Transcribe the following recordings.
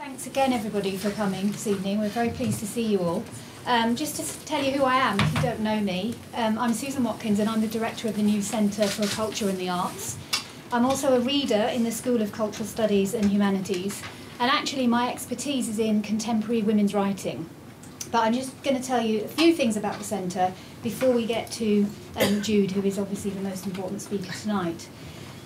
Thanks again, everybody, for coming this evening. We're very pleased to see you all. Just to tell you who I am, if you don't know me, I'm Susan Watkins and I'm the director of the new Centre for Culture and the Arts. I'm also a reader in the School of Cultural Studies and Humanities, and actually my expertise is in contemporary women's writing. But I'm just going to tell you a few things about the Centre before we get to Jude, who is obviously the most important speaker tonight.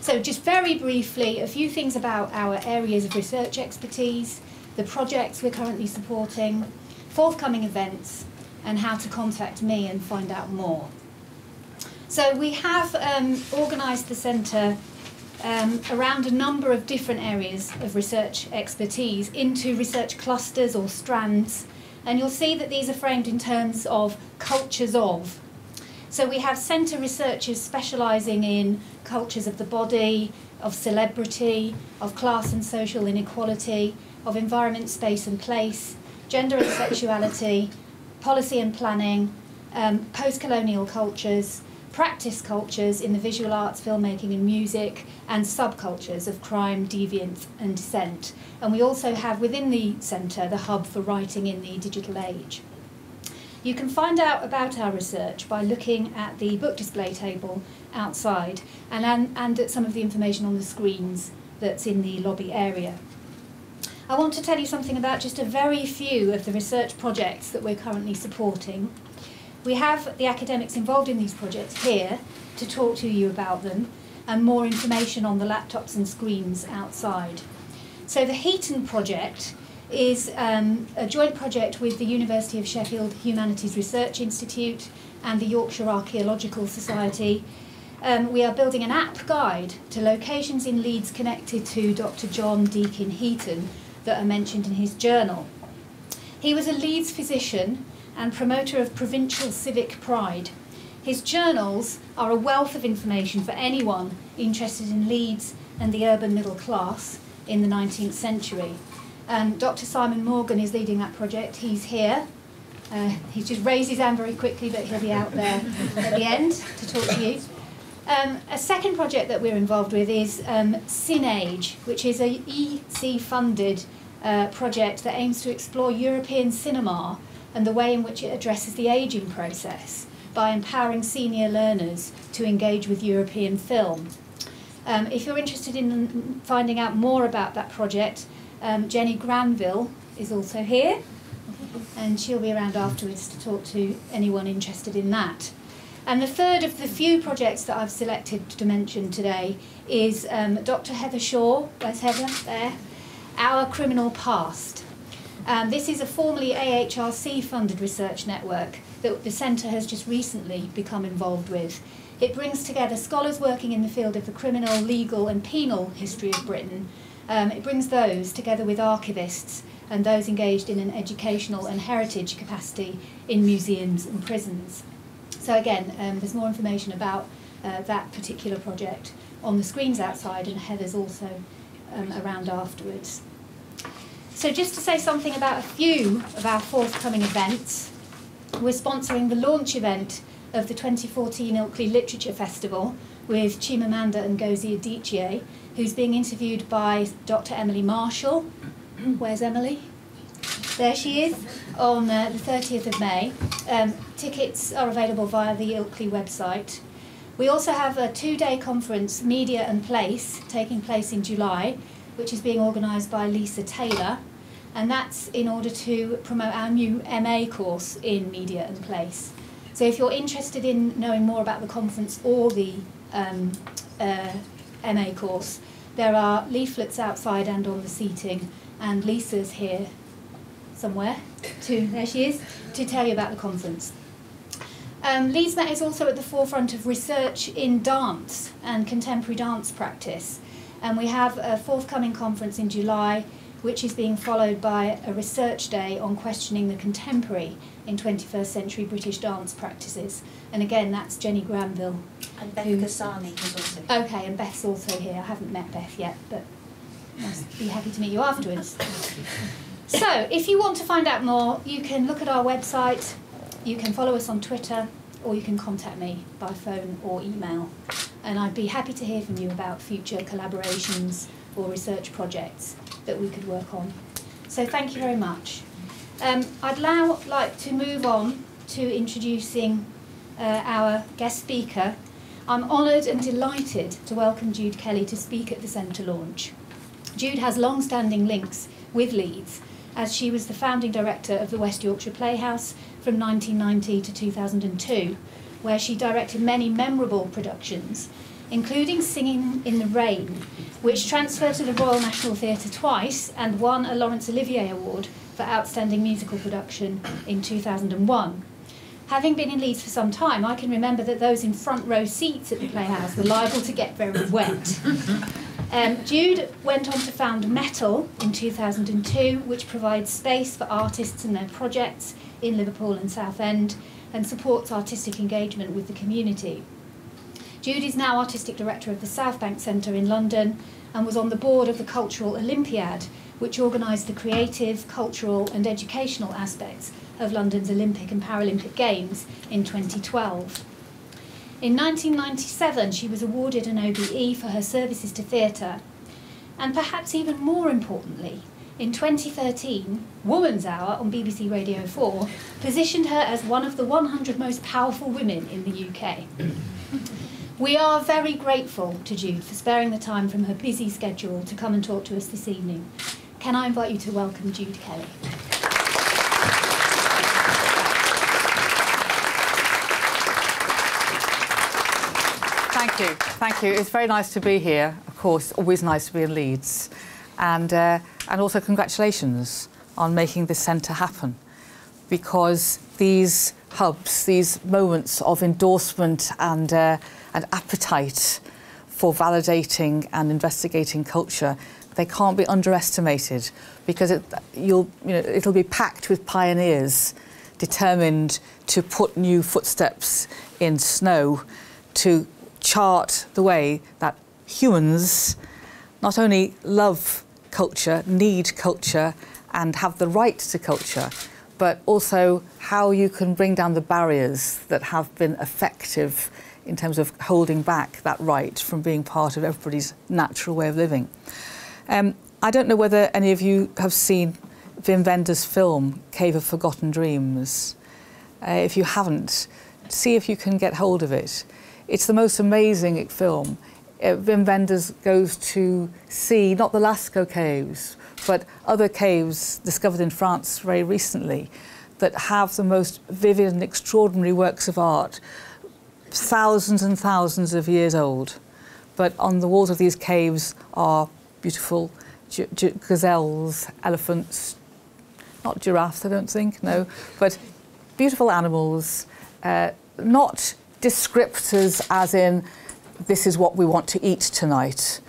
So just very briefly, a few things about our areas of research expertise, the projects we're currently supporting, forthcoming events, and how to contact me and find out more. So we have organised the Centre around a number of different areas of research expertise into research clusters or strands, and you'll see that these are framed in terms of cultures of. So we have centre researchers specialising in cultures of the body, of celebrity, of class and social inequality, of environment, space and place, gender and sexuality, policy and planning, post-colonial cultures, practice cultures in the visual arts, filmmaking and music, and subcultures of crime, deviance and dissent. And we also have within the centre the hub for writing in the digital age. You can find out about our research by looking at the book display table outside and at some of the information on the screens that's in the lobby area. I want to tell you something about just a very few of the research projects that we're currently supporting. We have the academics involved in these projects here to talk to you about them, and more information on the laptops and screens outside. So the Heaton project is a joint project with the University of Sheffield Humanities Research Institute and the Yorkshire Archaeological Society. We are building an app guide to locations in Leeds connected to Dr. John Deakin Heaton that are mentioned in his journal. He was a Leeds physician and promoter of provincial civic pride. His journals are a wealth of information for anyone interested in Leeds and the urban middle class in the 19th century. Dr. Simon Morgan is leading that project. He's here. He's just raised his hand very quickly, but he'll be out there at the end to talk to you. A second project that we're involved with is CinAge, which is a EC-funded project that aims to explore European cinema and the way in which it addresses the ageing process by empowering senior learners to engage with European film. If you're interested in finding out more about that project, Jenny Granville is also here, and she'll be around afterwards to talk to anyone interested in that. And the third of the few projects that I've selected to mention today is Dr. Heather Shaw, where's Heather? There. Our Criminal Past. This is a formerly AHRC-funded research network that the Centre has just recently become involved with. It brings together scholars working in the field of the criminal, legal and penal history of Britain. It brings those together with archivists and those engaged in an educational and heritage capacity in museums and prisons. So again, there's more information about that particular project on the screens outside, and Heather's also around afterwards. So just to say something about a few of our forthcoming events, we're sponsoring the launch event of the 2014 Ilkley Literature Festival with Chimamanda Ngozi Adichie, who's being interviewed by Dr. Emily Marshall. Where's Emily? There she is, on the 30th of May. Tickets are available via the Ilkley website. We also have a two-day conference, Media and Place, taking place in July, which is being organised by Lisa Taylor, and that's in order to promote our new MA course in Media and Place. So if you're interested in knowing more about the conference or the MA course, there are leaflets outside and on the seating, and Lisa's here somewhere, there she is, to tell you about the conference. Leeds Met is also at the forefront of research in dance and contemporary dance practice, and we have a forthcoming conference in July which is being followed by a research day on questioning the contemporary in 21st century British dance practices. And again, that's Jenny Granville. And Beth Kasani is also here. Okay, and Beth's also here. I haven't met Beth yet, but I'll be happy to meet you afterwards. So, if you want to find out more, you can look at our website, you can follow us on Twitter, or you can contact me by phone or email. And I'd be happy to hear from you about future collaborations or research projects that we could work on. So thank you very much. I'd now like to move on to introducing our guest speaker. I'm honoured and delighted to welcome Jude Kelly to speak at the Centre launch. Jude has long-standing links with Leeds, as she was the founding director of the West Yorkshire Playhouse from 1990 to 2002, where she directed many memorable productions, including Singing in the Rain, which transferred to the Royal National Theatre twice and won a Laurence Olivier Award for Outstanding Musical Production in 2001. Having been in Leeds for some time, I can remember that those in front row seats at the Playhouse were liable to get very wet. Jude went on to found Metal in 2002, which provides space for artists and their projects in Liverpool and Southend and supports artistic engagement with the community. Jude is now Artistic Director of the Southbank Centre in London and was on the board of the Cultural Olympiad, which organised the creative, cultural and educational aspects of London's Olympic and Paralympic Games in 2012. In 1997, she was awarded an OBE for her services to theatre, and perhaps even more importantly, in 2013, Woman's Hour on BBC Radio 4 positioned her as one of the 100 most powerful women in the UK. We are very grateful to Jude for sparing the time from her busy schedule to come and talk to us this evening. Can I invite you to welcome Jude Kelly? Thank you. It's very nice to be here. Of course, always nice to be in Leeds, and also congratulations on making this centre happen, because these hubs, these moments of endorsement and appetite for validating and investigating culture, they can't be underestimated, because it'll be packed with pioneers determined to put new footsteps in snow to chart the way that humans not only love culture, need culture and have the right to culture, but also how you can bring down the barriers that have been effective in terms of holding back that right from being part of everybody's natural way of living. I don't know whether any of you have seen Wim Wenders' film, Cave of Forgotten Dreams. If you haven't, see if you can get hold of it. It's the most amazing film. Wim Wenders goes to see not the Lascaux caves, but other caves discovered in France very recently that have the most vivid and extraordinary works of art, thousands and thousands of years old. But on the walls of these caves are beautiful gazelles, elephants, not giraffes, I don't think, no, but beautiful animals, not descriptors as in this is what we want to eat tonight,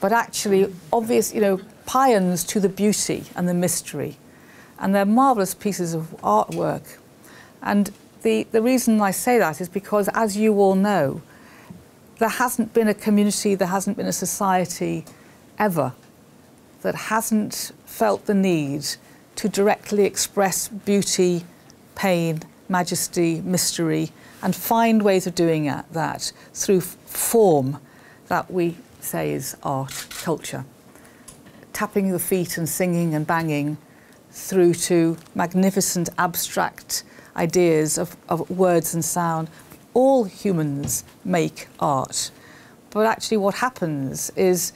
but actually obvious, paeans to the beauty and the mystery. And they're marvellous pieces of artwork. And the reason I say that is because, as you all know, there hasn't been a community, there hasn't been a society ever that hasn't felt the need to directly express beauty, pain, majesty, mystery, and find ways of doing that through form that we say is art, culture. Tapping the feet and singing and banging through to magnificent abstract ideas of words and sound. All humans make art. But actually what happens is,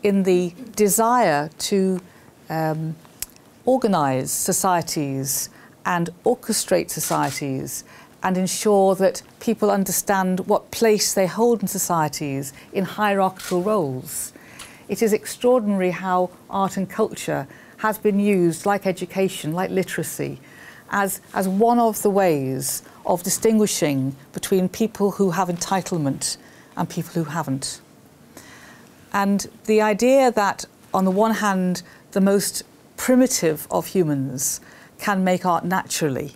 in the desire to organise societies and orchestrate societies and ensure that people understand what place they hold in societies in hierarchical roles. It is extraordinary how art and culture has been used, like education, like literacy, as one of the ways of distinguishing between people who have entitlement and people who haven't. And the idea that, on the one hand, the most primitive of humans can make art naturally,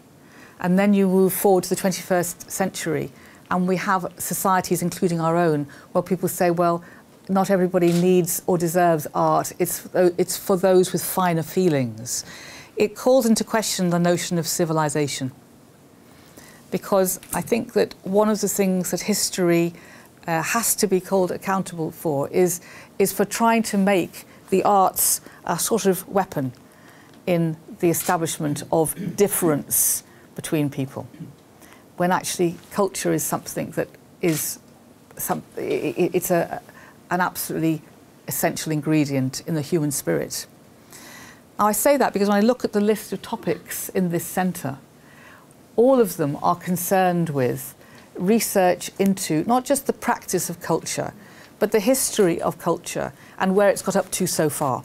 and then you move forward to the 21st century, and we have societies, including our own, where people say, well, not everybody needs or deserves art. It's for those with finer feelings. It calls into question the notion of civilization, because I think that one of the things that history has to be called accountable for is for trying to make the arts a sort of weapon in the establishment of difference between people, when actually culture is something that is an absolutely essential ingredient in the human spirit. Now, I say that because when I look at the list of topics in this centre, all of them are concerned with research into not just the practice of culture, but the history of culture and where it's got up to so far.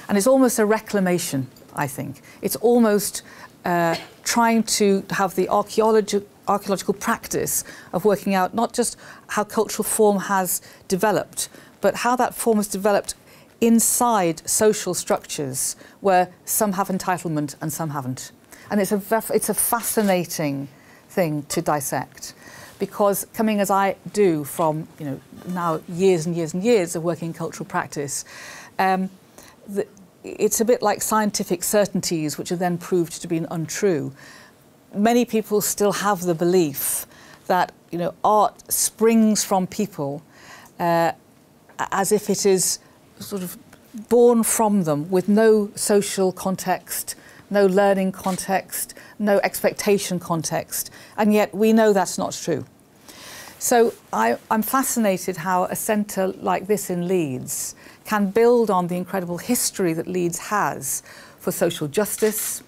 And it's almost a reclamation, I think. It's almost trying to have the archaeological practice of working out not just how cultural form has developed, but how that form has developed inside social structures where some have entitlement and some haven't. And it's a fascinating thing to dissect, because coming as I do from now years and years and years of working in cultural practice, it's a bit like scientific certainties which are then proved to be untrue. Many people still have the belief that art springs from people as if it is sort of born from them with no social context, no learning context, no expectation context, and yet we know that's not true. So I'm fascinated how a centre like this in Leeds can build on the incredible history that Leeds has for social justice,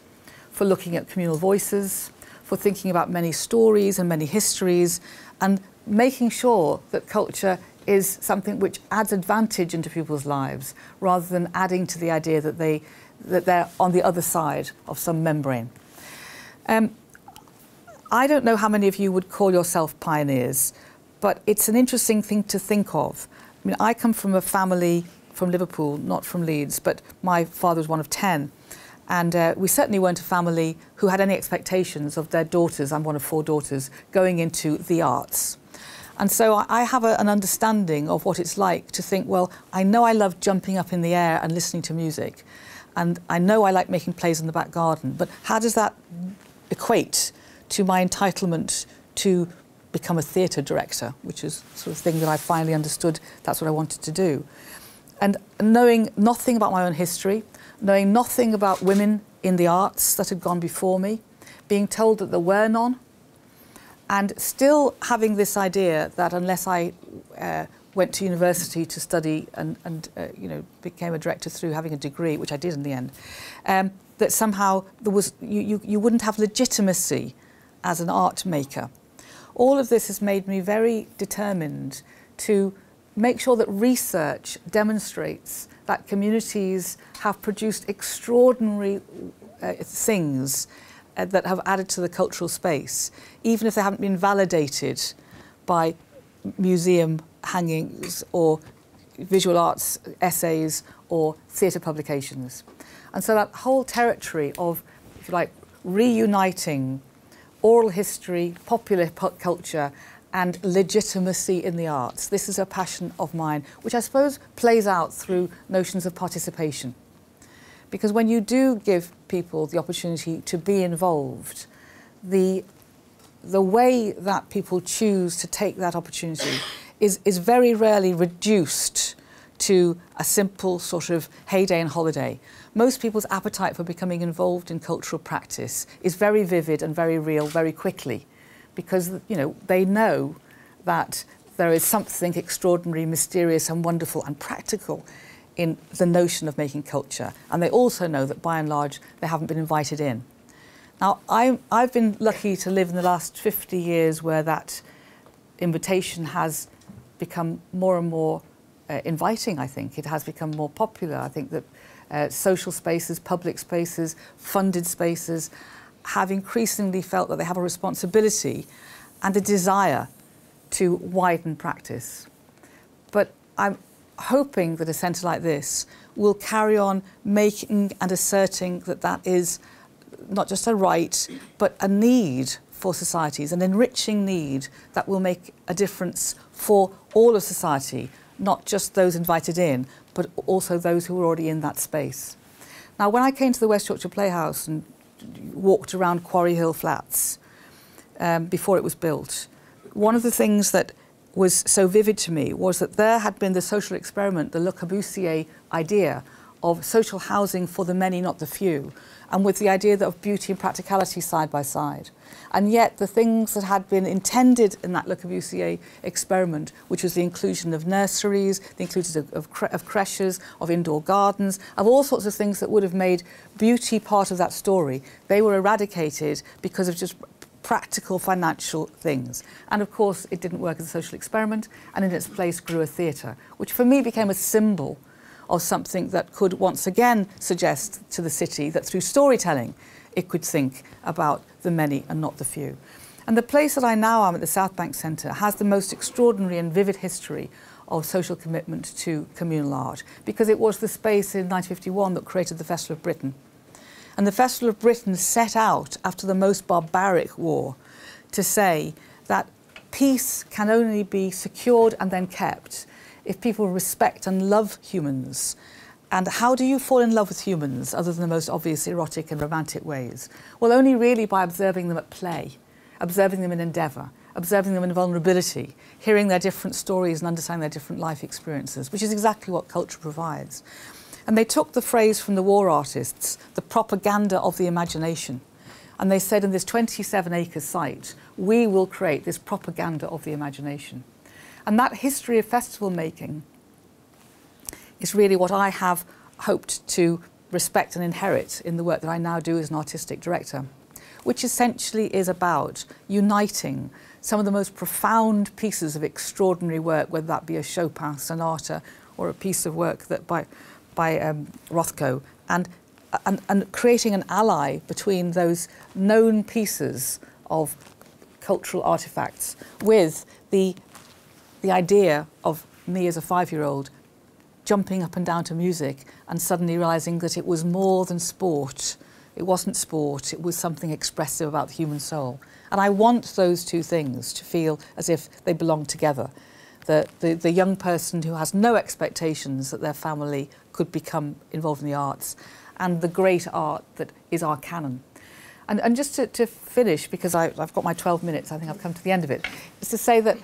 for looking at communal voices, for thinking about many stories and many histories, and making sure that culture is something which adds advantage into people's lives rather than adding to the idea that they're on the other side of some membrane. I don't know how many of you would call yourself pioneers, but it's an interesting thing to think of. I mean, I come from a family from Liverpool, not from Leeds, but my father was one of 10. And we certainly weren't a family who had any expectations of their daughters, I'm one of 4 daughters, going into the arts. And so I have an understanding of what it's like to think, well, I know I love jumping up in the air and listening to music, and I know I like making plays in the back garden, but how does that equate to my entitlement to become a theatre director, which is the sort of thing that I finally understood that's what I wanted to do. And knowing nothing about my own history, knowing nothing about women in the arts that had gone before me, being told that there were none, and still having this idea that unless I went to university to study and became a director through having a degree, which I did in the end, that somehow you wouldn't have legitimacy as an art maker. All of this has made me very determined to make sure that research demonstrates that communities have produced extraordinary things that have added to the cultural space, even if they haven't been validated by museum hangings or visual arts essays or theatre publications. And so that whole territory of, if you like, reuniting oral history, popular culture, and legitimacy in the arts. This is a passion of mine, which I suppose plays out through notions of participation. Because when you do give people the opportunity to be involved, the way that people choose to take that opportunity is very rarely reduced to a simple sort of heyday and holiday. Most people's appetite for becoming involved in cultural practice is very vivid and very real very quickly, because they know that there is something extraordinary, mysterious and wonderful and practical in the notion of making culture. And they also know that by and large they haven't been invited in. Now, I've been lucky to live in the last 50 years where that invitation has become more and more inviting, I think. It has become more popular. I think that social spaces, public spaces, funded spaces have increasingly felt that they have a responsibility and a desire to widen practice. But I'm hoping that a centre like this will carry on making and asserting that that is not just a right, but a need for societies, an enriching need that will make a difference for all of society, not just those invited in, but also those who were already in that space. Now, when I came to the West Yorkshire Playhouse and walked around Quarry Hill Flats before it was built, one of the things that was so vivid to me was that there had been the social experiment, the Le Corbusier idea of social housing for the many, not the few, and with the idea of beauty and practicality side by side. And yet the things that had been intended in that Le Corbusier experiment, which was the inclusion of nurseries, the inclusion of creches, of indoor gardens, of all sorts of things that would have made beauty part of that story, they were eradicated because of just practical financial things. And of course it didn't work as a social experiment, and in its place grew a theatre, which for me became a symbol of something that could once again suggest to the city that through storytelling it could think about the many and not the few. And the place that I now am at the Southbank Centre has the most extraordinary and vivid history of social commitment to communal art, because it was the space in 1951 that created the Festival of Britain. And the Festival of Britain set out, after the most barbaric war, to say that peace can only be secured and then kept if people respect and love humans. And how do you fall in love with humans other than the most obvious erotic and romantic ways? Well, only really by observing them at play, observing them in endeavour, observing them in vulnerability, hearing their different stories and understanding their different life experiences, which is exactly what culture provides. And they took the phrase from the war artists, the propaganda of the imagination, and they said in this 27-acre site, we will create this propaganda of the imagination. And that history of festival making is really what I have hoped to respect and inherit in the work that I now do as an artistic director, which essentially is about uniting some of the most profound pieces of extraordinary work, whether that be a Chopin sonata or a piece of work that by Rothko, and creating an ally between those known pieces of cultural artifacts with the idea of me as a 5-year-old jumping up and down to music and suddenly realising that it was more than sport. It wasn't sport, it was something expressive about the human soul. And I want those two things to feel as if they belong together. The young person who has no expectations that their family could become involved in the arts, and the great art that is our canon. And just to finish, because I've got my 12 minutes, I think I've come to the end of it, is to say that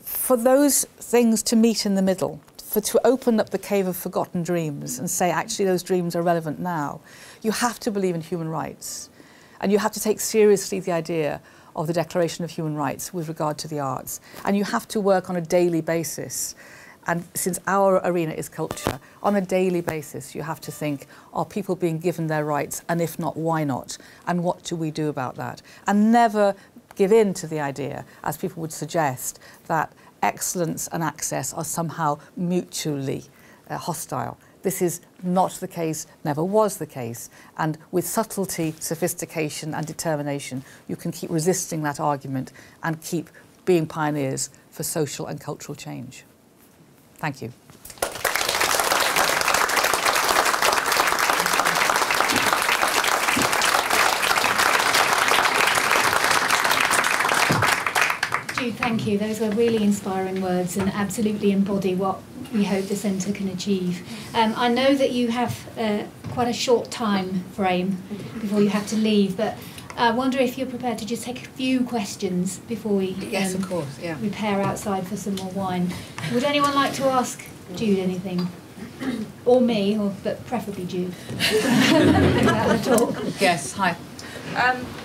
for those things to meet in the middle, to open up the cave of forgotten dreams and say actually those dreams are relevant now, you have to believe in human rights, and you have to take seriously the idea of the Declaration of Human Rights with regard to the arts, and you have to work on a daily basis. And since our arena is culture, on a daily basis you have to think, are people being given their rights, and if not, why not, and what do we do about that? And never give in to the idea, as people would suggest, that excellence and access are somehow mutually hostile. This is not the case, never was the case, and with subtlety, sophistication and determination you can keep resisting that argument and keep being pioneers for social and cultural change. Thank you. Jude, thank you. Those were really inspiring words and absolutely embody what we hope the Centre can achieve. I know that you have quite a short time frame before you have to leave, but I wonder if you're prepared to just take a few questions before we yes, of course, yeah. Repair outside for some more wine. Would anyone like to ask Jude anything? Or me, but preferably Jude. About the talk. Yes, hi.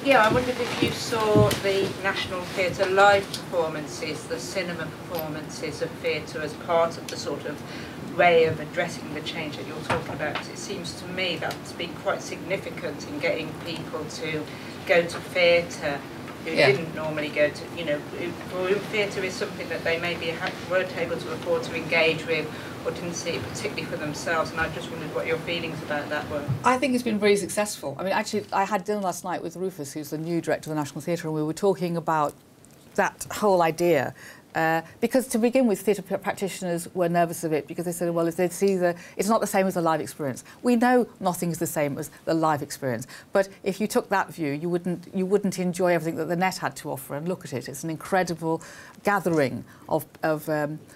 Yeah, I wondered if you saw the National Theatre live performances, the cinema performances of theatre as part of the sort of way of addressing the change that you're talking about. It seems to me that's been quite significant in getting people to go to theatre who didn't normally go to, you know, for whom theatre is something that they maybe weren't able to afford to engage with or didn't see it particularly for themselves, and I just wondered what your feelings about that were. I think it's been very successful. I mean, actually, I had dinner last night with Rufus, who's the new director of the National Theatre, and we were talking about that whole idea. Because to begin with, theatre practitioners were nervous of it because they said, well, if they'd see it's not the same as a live experience. We know nothing's the same as the live experience, but if you took that view, you wouldn't enjoy everything that the net had to offer and look at it. It's an incredible gathering of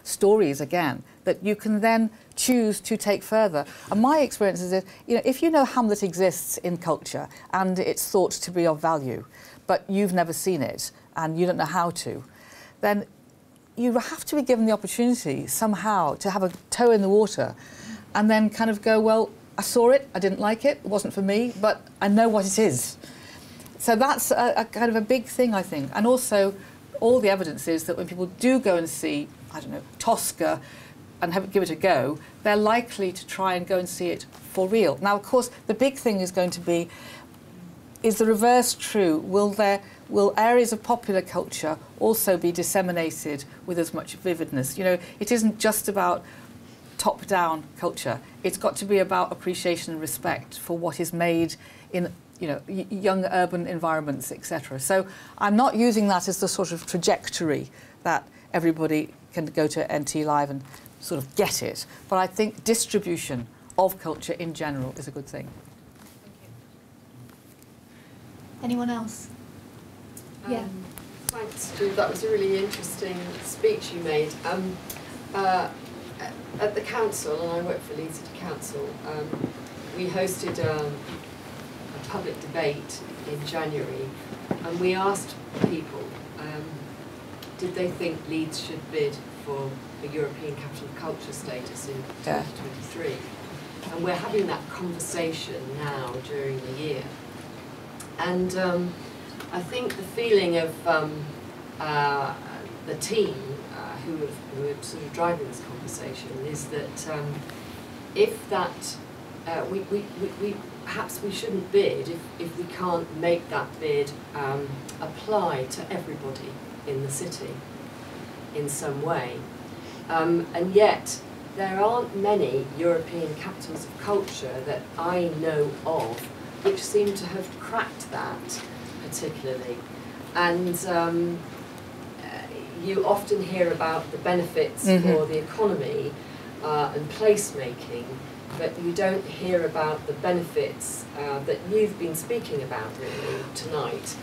stories, again, that you can then choose to take further. And my experience is that, you know, if you know Hamlet exists in culture and it's thought to be of value, but you've never seen it and you don't know how to, then you have to be given the opportunity somehow to have a toe in the water and then kind of go, well, I saw it, I didn't like it, it wasn't for me, but I know what it is. So that's a kind of a big thing, I think. And also, all the evidence is that when people do go and see, I don't know, Tosca and give it a go, they're likely to try and go and see it for real. Now, of course, the big thing is going to be, is the reverse true? Will areas of popular culture also be disseminated with as much vividness? You know, it isn't just about top-down culture. It's got to be about appreciation and respect for what is made in, you know, young urban environments, etc. So I'm not using that as the sort of trajectory that everybody can go to NT Live and sort of get it. But I think distribution of culture in general is a good thing. Anyone else? Yeah. Thanks, Jude. That was a really interesting speech you made. At the council, and I work for Leeds City Council, we hosted a public debate in January, and we asked people, did they think Leeds should bid for a European Capital of Culture status in 2023? And we're having that conversation now during the year. And I think the feeling of the team who are sort of driving this conversation is that if that we perhaps we shouldn't bid if we can't make that bid apply to everybody in the city in some way. And yet there aren't many European capitals of culture that I know of which seem to have cracked that particularly. And you often hear about the benefits for the economy and placemaking, but you don't hear about the benefits that you've been speaking about really tonight,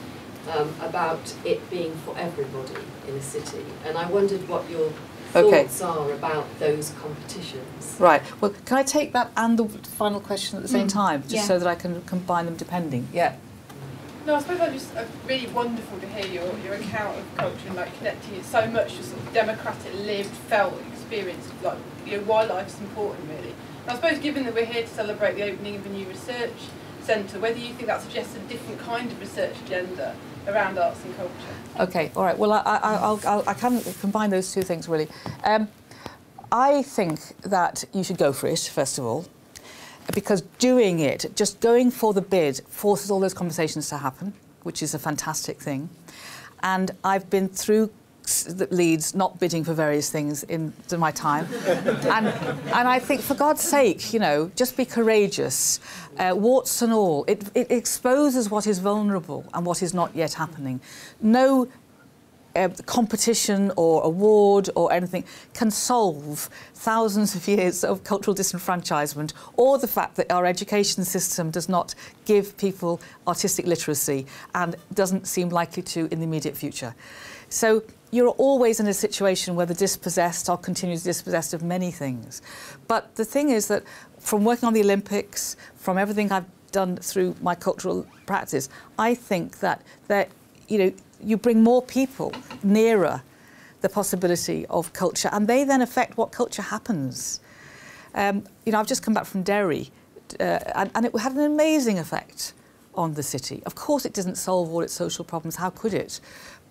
about it being for everybody in a city. And I wondered what your thoughts are about those competitions. Right. Well, can I take that and the final question at the same time, just so that I can combine them depending? Yeah. No, I suppose it's just really wonderful to hear your account of culture and like connecting it so much to sort of democratic, lived, felt experience of like, you know, why life's important really. And I suppose given that we're here to celebrate the opening of a new research centre, whether you think that suggests a different kind of research agenda around arts and culture. Okay, all right. Well, I can combine those two things really. I think that you should go for it, first of all, because doing it, just going for the bid, forces all those conversations to happen, which is a fantastic thing. And I've been through Leeds not bidding for various things in my time. and I think, for God's sake, you know, just be courageous, warts and all. It exposes what is vulnerable and what is not yet happening. No competition or award or anything can solve thousands of years of cultural disenfranchisement, or the fact that our education system does not give people artistic literacy and doesn't seem likely to in the immediate future. So you're always in a situation where the dispossessed are continuously dispossessed of many things. But the thing is that from working on the Olympics, from everything I've done through my cultural practice, I think that you know, you bring more people nearer the possibility of culture, and they then affect what culture happens. You know, I've just come back from Derry, and it had an amazing effect on the city. Of course, it didn't solve all its social problems. How could it?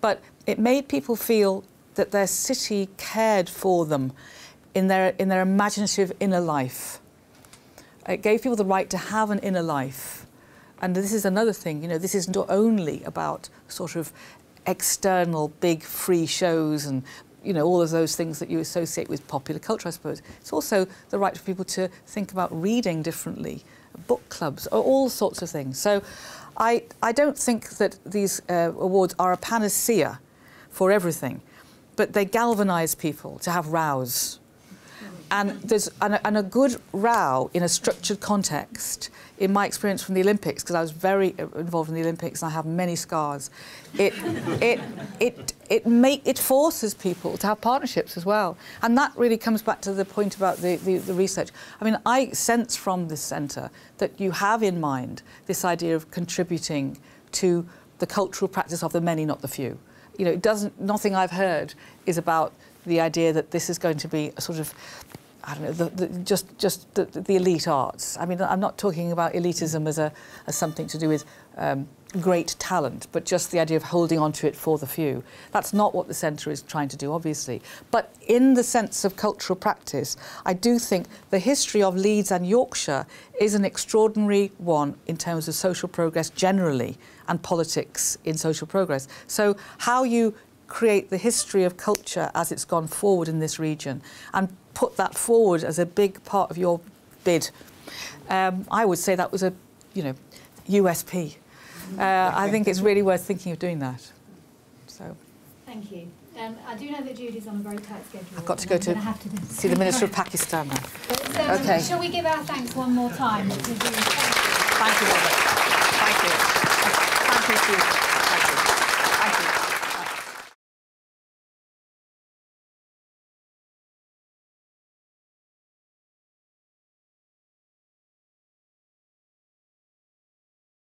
But it made people feel that their city cared for them in their imaginative inner life. It gave people the right to have an inner life. And this is another thing, you know, this is not only about sort of external big free shows and, you know, all of those things that you associate with popular culture, I suppose. It's also the right for people to think about reading differently, book clubs, all sorts of things. So I don't think that these awards are a panacea for everything, but they galvanise people to have rows. And there's a good row in a structured context, in my experience from the Olympics, because I was very involved in the Olympics and I have many scars, it forces people to have partnerships as well. And that really comes back to the point about the research. I mean, I sense from this centre that you have in mind this idea of contributing to the cultural practice of the many, not the few. You know, nothing I've heard is about the idea that this is going to be a sort of I don't know, just the elite arts. I mean, I'm not talking about elitism as something to do with great talent, but just the idea of holding on to it for the few. That's not what the centre is trying to do, obviously. But in the sense of cultural practice, I do think the history of Leeds and Yorkshire is an extraordinary one in terms of social progress generally and politics in social progress. So how you create the history of culture as it's gone forward in this region and put that forward as a big part of your bid, I would say that was a, USP. I think it's really worth thinking of doing that. So, thank you. I do know that Jude is on a very tight schedule. I've got to go to see the Minister of Pakistan now. But, okay. Shall we give our thanks one more time? Thank you, Robert. Thank you. Thank you, Jude.